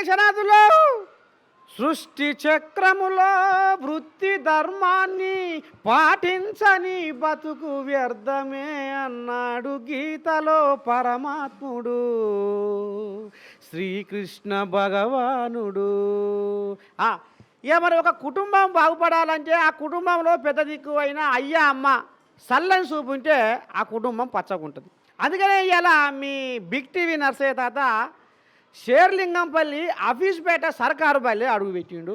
దేశనాథులో సృష్టి చక్రములో వృత్తి ధర్మాన్ని పాటించని బతుకు వ్యర్థమే అన్నాడు గీతలో పరమాత్ముడు శ్రీకృష్ణ భగవానుడు. మరి ఒక కుటుంబం బాగుపడాలంటే ఆ కుటుంబంలో పెద్ద దిక్కు అయిన అయ్యా అమ్మ సల్లని చూపుంటే ఆ కుటుంబం పచ్చగుంటుంది. అందుకనే ఇలా మీ బిగ్ టీవీ నర్సయ్య తాత షేర్లింగంపల్లి ఆఫీస్పేట సర్కారు బల్లే అడుగు పెట్టిండు.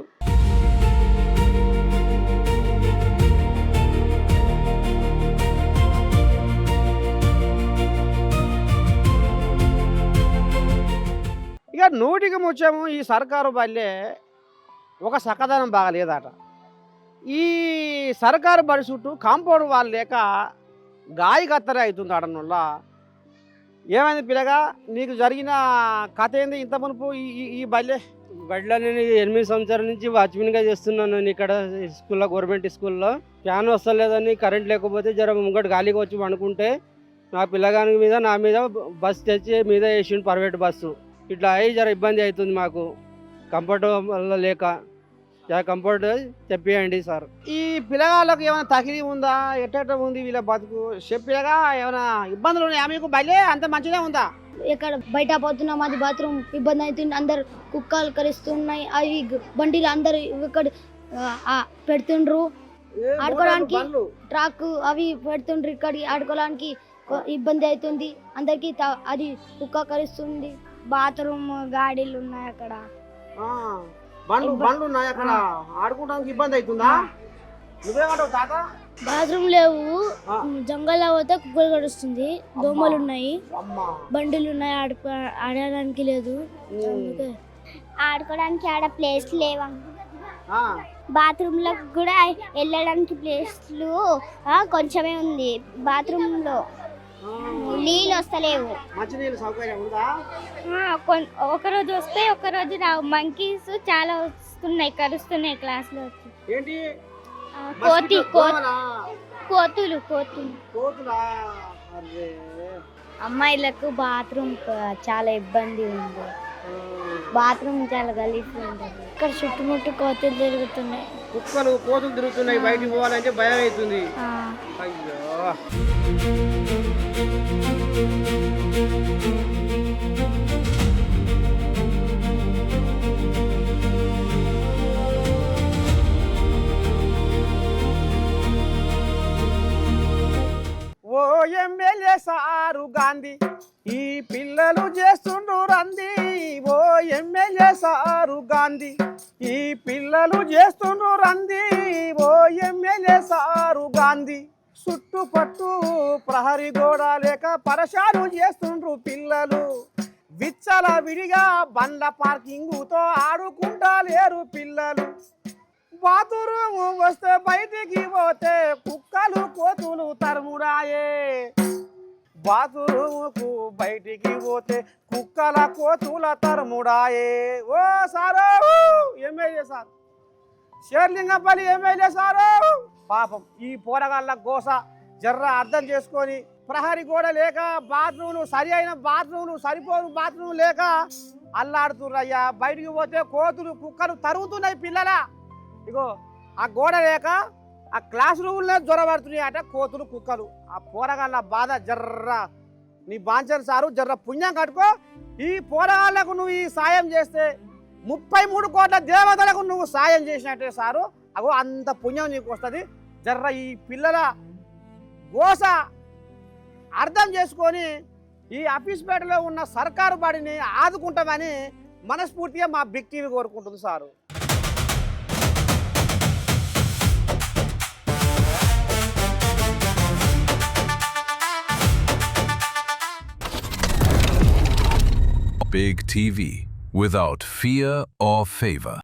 ఇక నూటికి ముత్యము ఈ సర్కారు బల్లే ఒక సకదనం బాగలేదట. ఈ సర్కారు బడి చుట్టూ కాంపౌండ్ వాళ్ళు లేక గాయ కత్తరే అవుతుంది ఆడనుల్లా. ఏమైంది పిల్లగా, నీకు జరిగిన కథ ఏంది ఇంత మునుపు ఈ బల్లే? బడిలో నేను 8 సంవత్సరాల నుంచి వాచ్మెన్గా చేస్తున్నాను. నేను ఇక్కడ స్కూల్లో, గవర్నమెంట్ స్కూల్లో ఫ్యాన్ వస్తలేదని కరెంట్ లేకపోతే జర ముంగటి గాలికి వచ్చి పండుకుంటే నా పిల్లగాని మీద నా మీద బస్సు తెచ్చి మీద వేసిండు, ప్రైవేట్ బస్సు. ఇట్లా అయ్యి జర ఇబ్బంది అవుతుంది మాకు కంఫర్ట్ వల్ల లేక. కంఫర్ట్ చెప్పేయండి సార్. ఈ పిల్లగాళ్ళకు ఏమైనా తగిలి ఉందా, ఎట్ట ఉంది వీళ్ళ బతుకు? చెప్పిగా ఏమైనా ఇబ్బందులు ఉన్నాయా మీకు? బయలే అంత మంచిగా ఉందా? ఇక్కడ బయట పోతున్నాం, అది బాత్రూమ్ ఇబ్బంది అవుతుంది, అందరు కుక్కలు కరుస్తున్నాయి, అవి బండిలు అందరు ఇక్కడ పెడుతుండ్రు, ఆడుకోవడానికి ట్రాక్ అవి పెడుతుండ్రు, ఇక్కడికి ఆడుకోవడానికి ఇబ్బంది అవుతుంది అందరికి. అది కుక్క కరుస్తుంది, బాత్రూమ్ గాడీలు ఉన్నాయి అక్కడ, బండ్లు ఉన్నాయి అక్కడ, ఆడుకోవడానికి ఇబ్బంది అవుతుందా? నువ్వేమంటావు తాత? బాత్రూమ్ లేవు, జంగల్లో పోతే కుక్కలు కడుస్తుంది, దోమలు ఉన్నాయి, బండిలు ఉన్నాయి, ఆడడానికి లేదు. ఆడుకోవడానికి ఆడ ప్లేస్ లేవా, బాత్రూమ్ లో కూడా వెళ్ళడానికి ప్లేస్లు కొంచెమే ఉంది. బాత్రూమ్ లో నీళ్ళు వస్తలేవు, ఒకరోజు వస్తే ఒకరోజు రావు. మంకీస్ చాలా వస్తున్నాయి, కరుస్తున్నాయి క్లాస్ లో. కోతులు అమ్మాయిలకు బాత్రూమ్ చాలా ఇబ్బంది ఉంది, బాత్రూమ్ చాలా గలీజ్ ఉంటుంది. ఇక్కడ చుట్టుముట్టు కోతులు తిరుగుతున్నాయి, కోతులు తిరుగుతున్నాయి, బయటికి పోవాలంటే భయం అవుతుంది. అయ్యో, ఓ ఎమ్మెల్యే సారు గాంధీ ఈ పిల్లలు చేస్తుండ్రు రంది. ఓ ఎమ్మెల్యే సారు గాంధీ ఈ పిల్లలు చేస్తుండ్రు రంది. ఓ ఎమ్మెల్యే సారు గాంధీ చుట్టుపట్టు ప్రహరీ గోడ లేక పరశాలు చేస్తుండ్రు పిల్లలు. విచ్చల విడిగా బండ్ల పార్కింగుతో ఆడుకుంటా లేరు పిల్లలు. బాత్రూమ్ వస్తే బయటికి పోతే కుక్కలు కోతులు తరుముడాయే. బాత్రూముకు బయటికి పోతే కుక్కల కోతుల తరుముడాయే. ఓ sir MLA sir, Serilingampally MLA sir, పాపం ఈ పోరగాళ్ళ గోస జర్ర అర్థం చేసుకొని, ప్రహరీ గోడ లేక బాత్రూమ్లు సరి అయిన బాత్రూమ్లు సరిపోను బాత్రూమ్ లేక అల్లాడుతుర్రయ్యా. బయటికి పోతే కోతులు కుక్కలు తరుగుతున్నాయి పిల్లల. ఇగో ఆ గోడ లేక ఆ క్లాస్ రూమ్లో జ్వరపడుతున్నాయి అట కోతులు కుక్కలు. ఆ పోరగాళ్ళ బాధ జర్ర నీ బాంచర్ సారు జర్ర పుణ్యం కట్టుకో. ఈ పోరగాళ్ళకు నువ్వు ఈ సాయం చేస్తే 33 కోట్ల దేవతలకు నువ్వు సాయం చేసినట్టే సారు. అగో అంత పుణ్యం నీకు వస్తుంది. జర్ర ఈ పిల్లల గోస అర్థం చేసుకొని ఈ ఆఫీస్పేటలో ఉన్న సర్కారు బడిని ఆదుకుంటామని మనస్ఫూర్తిగా మా బిగ్ టీవీ కోరుకుంటుంది sir. Big TV, without fear or favor.